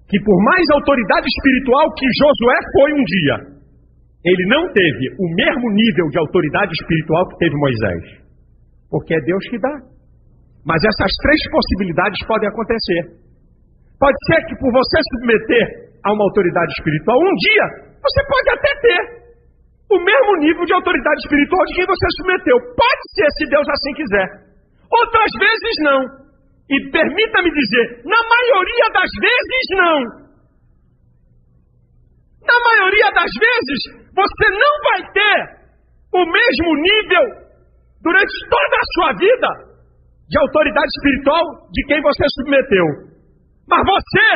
Speaker 1: que por mais autoridade espiritual que Josué foi um dia, ele não teve o mesmo nível de autoridade espiritual que teve Moisés. Porque é Deus que dá. Mas essas três possibilidades podem acontecer. Pode ser que por você submeter a uma autoridade espiritual, um dia você pode até ter o mesmo nível de autoridade espiritual de quem você submeteu. Pode ser, se Deus assim quiser. Outras vezes não. E permita-me dizer, na maioria das vezes não. Na maioria das vezes, você não vai ter o mesmo nível durante toda a sua vida de autoridade espiritual de quem você submeteu. Mas você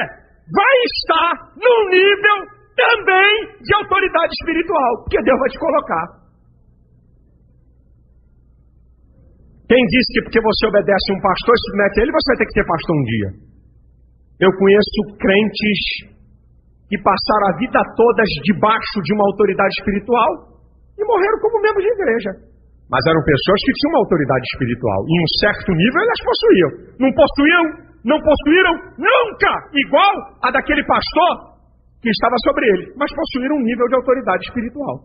Speaker 1: vai estar num nível também de autoridade espiritual, porque Deus vai te colocar. Quem disse que porque você obedece um pastor e submete a ele, você vai ter que ser pastor um dia? Eu conheço crentes que passaram a vida toda debaixo de uma autoridade espiritual e morreram como membros de igreja. Mas eram pessoas que tinham uma autoridade espiritual. E em um certo nível elas possuíam. Não possuíram nunca igual a daquele pastor que estava sobre ele. Mas possuíram um nível de autoridade espiritual.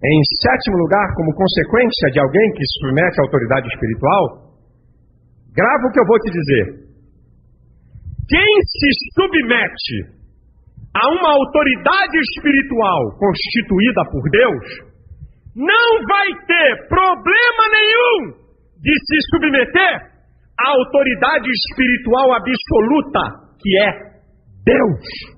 Speaker 1: Em sétimo lugar, como consequência de alguém que se submete à autoridade espiritual, grava o que eu vou te dizer. Quem se submete a uma autoridade espiritual constituída por Deus, não vai ter problema nenhum de se submeter à autoridade espiritual absoluta, que é Deus.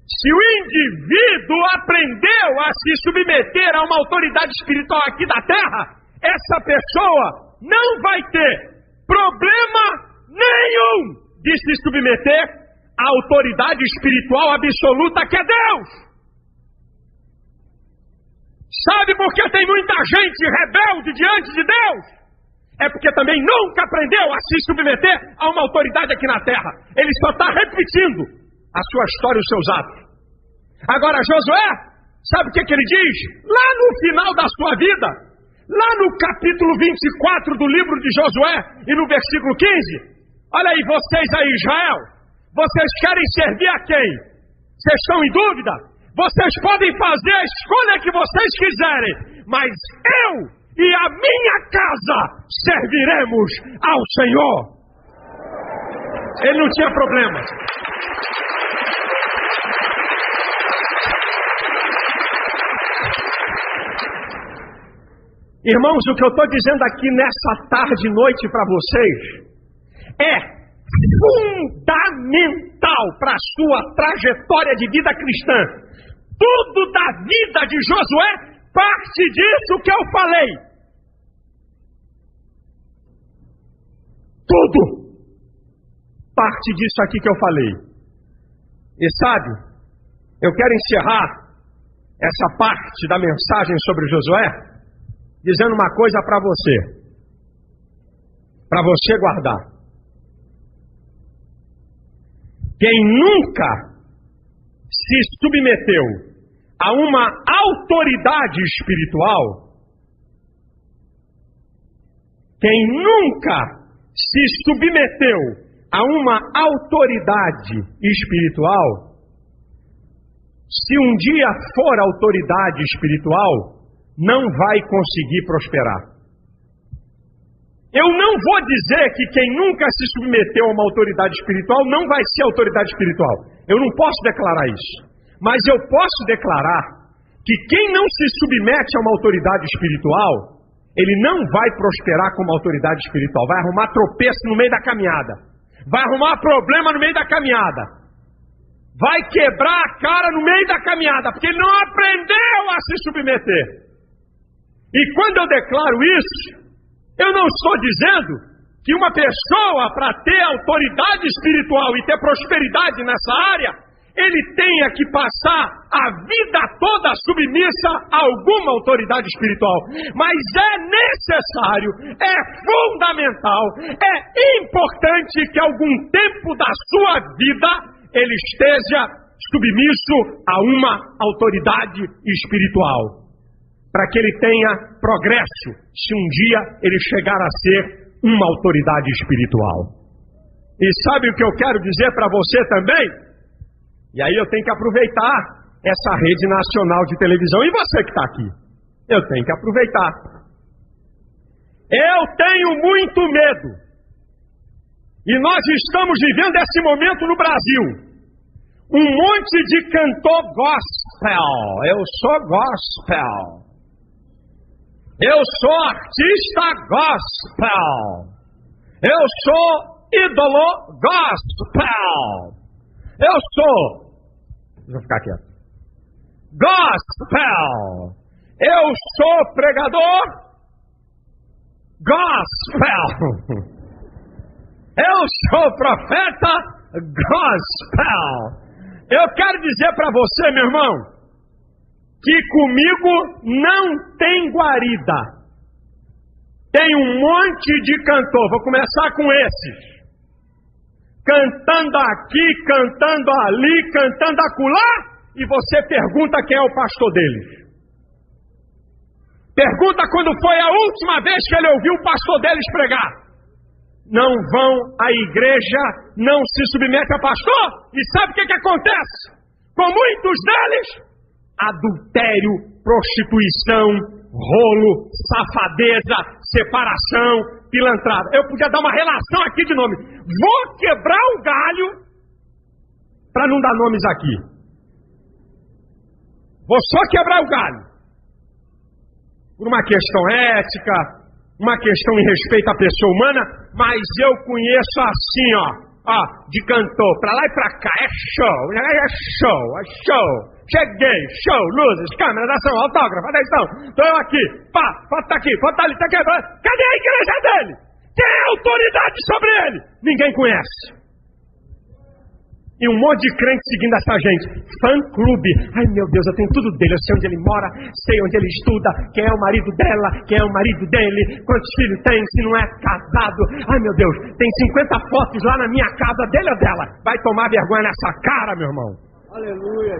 Speaker 1: Se o indivíduo aprendeu a se submeter a uma autoridade espiritual aqui da terra, essa pessoa não vai ter problema nenhum de se submeter à autoridade espiritual absoluta que é Deus. Sabe por que tem muita gente rebelde diante de Deus? É porque também nunca aprendeu a se submeter a uma autoridade aqui na terra. Ele só está repetindo a sua história e os seus atos. Agora Josué, sabe o que ele diz? Lá no final da sua vida, lá no capítulo 24 do livro de Josué e no versículo 15, olha aí, vocês aí, Israel, vocês querem servir a quem? Vocês estão em dúvida? Vocês podem fazer a escolha que vocês quiserem, mas eu e a minha casa serviremos ao Senhor. Ele não tinha problema. Irmãos, o que eu estou dizendo aqui nessa tarde e noite para vocês é fundamental para a sua trajetória de vida cristã. Tudo da vida de Josué parte disso que eu falei. Tudo parte disso aqui que eu falei. E sabe, eu quero encerrar essa parte da mensagem sobre Josué dizendo uma coisa para você guardar. Quem nunca se submeteu a uma autoridade espiritual, quem nunca se submeteu a uma autoridade espiritual, se um dia for autoridade espiritual, não vai conseguir prosperar. Eu não vou dizer que quem nunca se submeteu a uma autoridade espiritual não vai ser autoridade espiritual. Eu não posso declarar isso. Mas eu posso declarar que quem não se submete a uma autoridade espiritual, ele não vai prosperar como autoridade espiritual. Vai arrumar tropeço no meio da caminhada. Vai arrumar problema no meio da caminhada. Vai quebrar a cara no meio da caminhada, porque ele não aprendeu a se submeter. E quando eu declaro isso, eu não estou dizendo que uma pessoa, para ter autoridade espiritual e ter prosperidade nessa área, ele tenha que passar a vida toda submissa a alguma autoridade espiritual. Mas é necessário, é fundamental, é importante que algum tempo da sua vida ele esteja submisso a uma autoridade espiritual, para que ele tenha progresso, se um dia ele chegar a ser uma autoridade espiritual. E sabe o que eu quero dizer para você também? E aí eu tenho que aproveitar essa rede nacional de televisão, e você que está aqui, eu tenho que aproveitar. Eu tenho muito medo, e nós estamos vivendo esse momento no Brasil. Um monte de cantor gospel. Eu sou gospel. Eu sou artista gospel. Eu sou ídolo gospel. Eu sou... Deixa eu ficar quieto. Gospel. Eu sou pregador gospel. Eu sou profeta gospel. Eu quero dizer para você, meu irmão, que comigo não tem guarida. Tem um monte de cantor. Vou começar com esses. Cantando aqui, cantando ali, cantando acolá, e você pergunta quem é o pastor deles. Pergunta quando foi a última vez que ele ouviu o pastor deles pregar. Não vão à igreja, não se submetem a pastor, e sabe o que acontece com muitos deles? Adultério, prostituição, rolo, safadeza, separação, pilantrada. Eu podia dar uma relação aqui de nome. Vou quebrar o galho para não dar nomes aqui. Vou só quebrar o galho. Por uma questão ética, uma questão em respeito à pessoa humana, mas eu conheço assim, de cantor, pra lá e pra cá, é show. Cheguei, show, luzes, câmeras, ação, autógrafo, atenção, tô eu aqui, foto tá aqui, foto tá ali, tá aqui, cadê a igreja dele? Quem é a autoridade sobre ele? Ninguém conhece. E um monte de crente seguindo essa gente. Fã-clube. Ai meu Deus, eu tenho tudo dele. Eu sei onde ele mora, sei onde ele estuda, quem é o marido dela, quem é o marido dele, quantos filhos tem, se não é casado. Ai meu Deus, tem 50 fotos lá na minha casa, dele ou dela? Vai tomar vergonha nessa cara, meu irmão.
Speaker 2: Aleluia.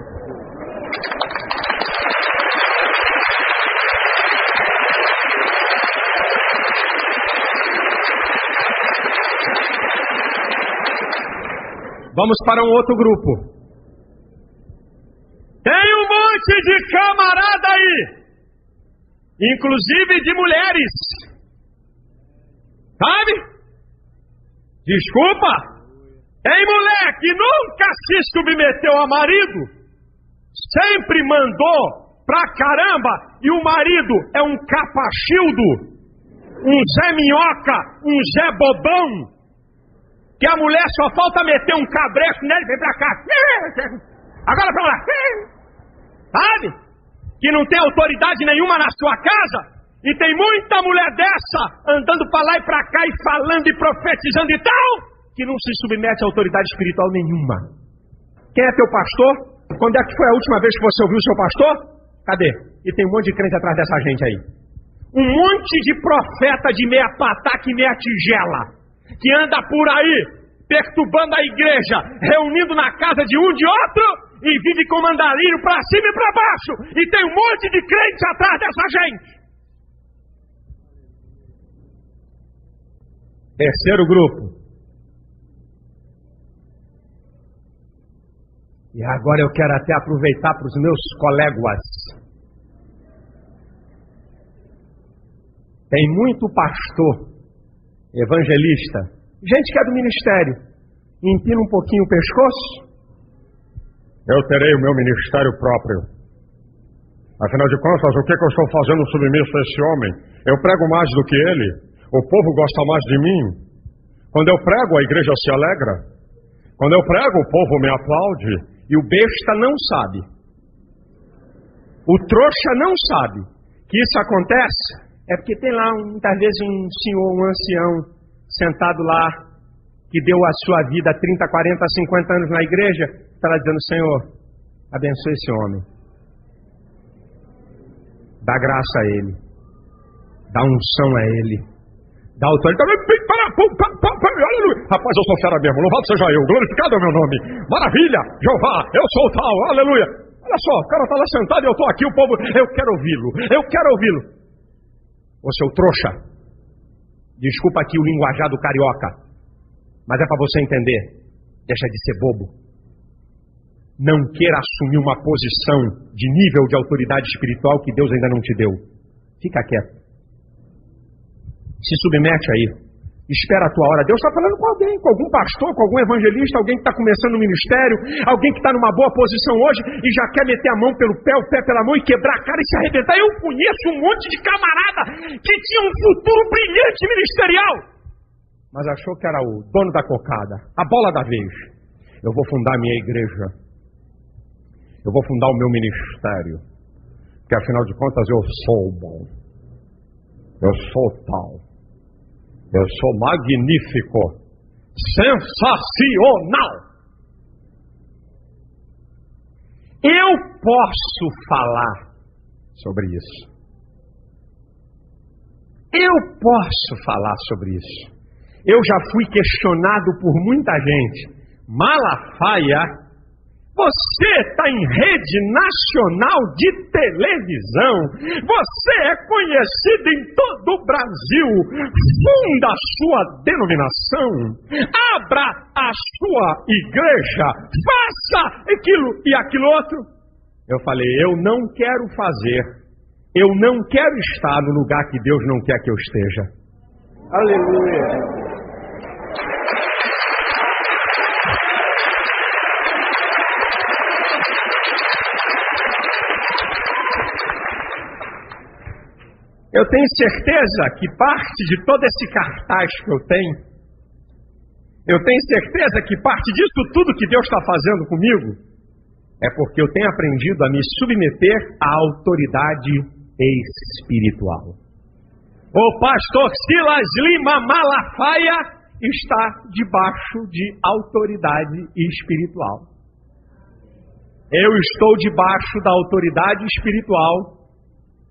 Speaker 1: Vamos para um outro grupo. Tem um monte de camarada aí, inclusive de mulheres, sabe? Desculpa. Tem mulher que nunca se submeteu a marido, sempre mandou pra caramba, e o marido é um capachildo, um Zé Minhoca, um Zé Bobão, que a mulher só falta meter um cabresto nele, vem pra cá, agora pra lá, sabe? Que não tem autoridade nenhuma na sua casa, e tem muita mulher dessa andando pra lá e pra cá e falando e profetizando e tal, que não se submete a autoridade espiritual nenhuma. Quem é teu pastor? Quando é que foi a última vez que você ouviu o seu pastor? Cadê? E tem um monte de crente atrás dessa gente aí. Um monte de profeta de meia pataca e meia tigela, que anda por aí, perturbando a igreja, reunindo na casa de um de outro, e vive com mandarinho pra cima e pra baixo. E tem um monte de crente atrás dessa gente. Terceiro grupo. E agora eu quero até aproveitar para os meus colegas. Tem muito pastor, evangelista, gente que é do ministério, empina um pouquinho o pescoço. Eu terei o meu ministério próprio. Afinal de contas, o que eu estou fazendo submisso a esse homem? Eu prego mais do que ele. O povo gosta mais de mim. Quando eu prego, a igreja se alegra. Quando eu prego, o povo me aplaude. E o besta não sabe. O trouxa não sabe que isso acontece. É porque tem lá, muitas vezes, um senhor, um ancião, sentado lá, que deu a sua vida 30, 40, 50 anos na igreja, está lá dizendo: Senhor, abençoe esse homem. Dá graça a ele. Dá unção a ele. Dá autoridade. Aleluia. Rapaz, eu sou fera mesmo. Louvado seja eu. Glorificado é o meu nome. Maravilha. Jeová, eu sou tal. Aleluia. Olha só, o cara está lá sentado e eu estou aqui, o povo, eu quero ouvi-lo. Eu quero ouvi-lo. Ô seu trouxa, desculpa aqui o linguajado carioca, mas é para você entender. Deixa de ser bobo. Não queira assumir uma posição de nível de autoridade espiritual que Deus ainda não te deu. Fica quieto. Se submete aí. Espera a tua hora. Deus está falando com alguém, com algum pastor, com algum evangelista, alguém que está começando no ministério, alguém que está numa boa posição hoje e já quer meter a mão pelo pé, o pé pela mão e quebrar a cara e se arrebentar. Eu conheço um monte de camarada que tinha um futuro brilhante ministerial, mas achou que era o dono da cocada, a bola da vez. Eu vou fundar a minha igreja. Eu vou fundar o meu ministério. Porque afinal de contas eu sou bom. Eu sou tal. Eu sou magnífico, sensacional. Eu posso falar sobre isso. Eu posso falar sobre isso. Eu já fui questionado por muita gente. Malafaia, você está em rede nacional de televisão. Você é conhecido em todo o Brasil. Funda a sua denominação. Abra a sua igreja. Faça aquilo e aquilo outro. Eu falei, eu não quero fazer. Eu não quero estar no lugar que Deus não quer que eu esteja.
Speaker 2: Aleluia.
Speaker 1: Eu tenho certeza que parte de todo esse cartaz que eu tenho certeza que parte disso tudo que Deus está fazendo comigo, é porque eu tenho aprendido a me submeter à autoridade espiritual. O pastor Silas Lima Malafaia está debaixo de autoridade espiritual. Eu estou debaixo da autoridade espiritual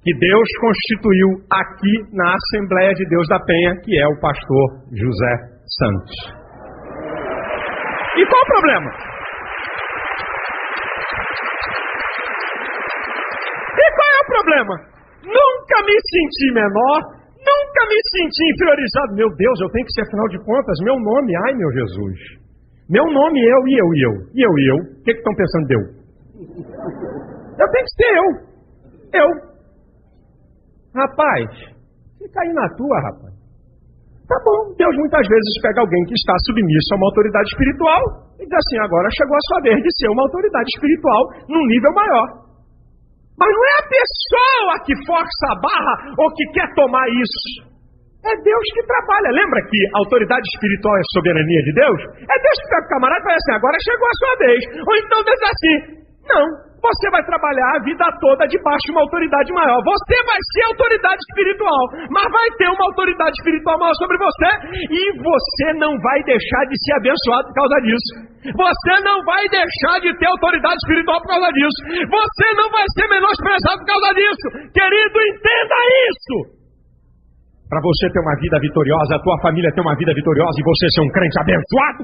Speaker 1: que Deus constituiu aqui na Assembleia de Deus da Penha, que é o pastor José Santos. E qual o problema? Nunca me senti menor, nunca me senti inferiorizado. Meu Deus, eu tenho que ser, afinal de contas, meu nome, ai meu Jesus. Meu nome, eu. O que estão pensando de eu? Eu tenho que ser eu. Rapaz, fica aí na tua, rapaz. Tá bom, Deus muitas vezes pega alguém que está submisso a uma autoridade espiritual e diz assim, agora chegou a sua vez de ser uma autoridade espiritual num nível maior. Mas não é a pessoa que força a barra ou que quer tomar isso. É Deus que trabalha. Lembra que a autoridade espiritual é a soberania de Deus? É Deus que pega o camarada e fala assim, agora chegou a sua vez. Ou então diz assim, não, você vai trabalhar a vida toda debaixo de uma autoridade maior. Você vai ser autoridade espiritual, mas vai ter uma autoridade espiritual maior sobre você e você não vai deixar de ser abençoado por causa disso. Você não vai deixar de ter autoridade espiritual por causa disso. Você não vai ser menosprezado por causa disso. Querido, entenda isso. Para você ter uma vida vitoriosa, a tua família ter uma vida vitoriosa e você ser um crente abençoado.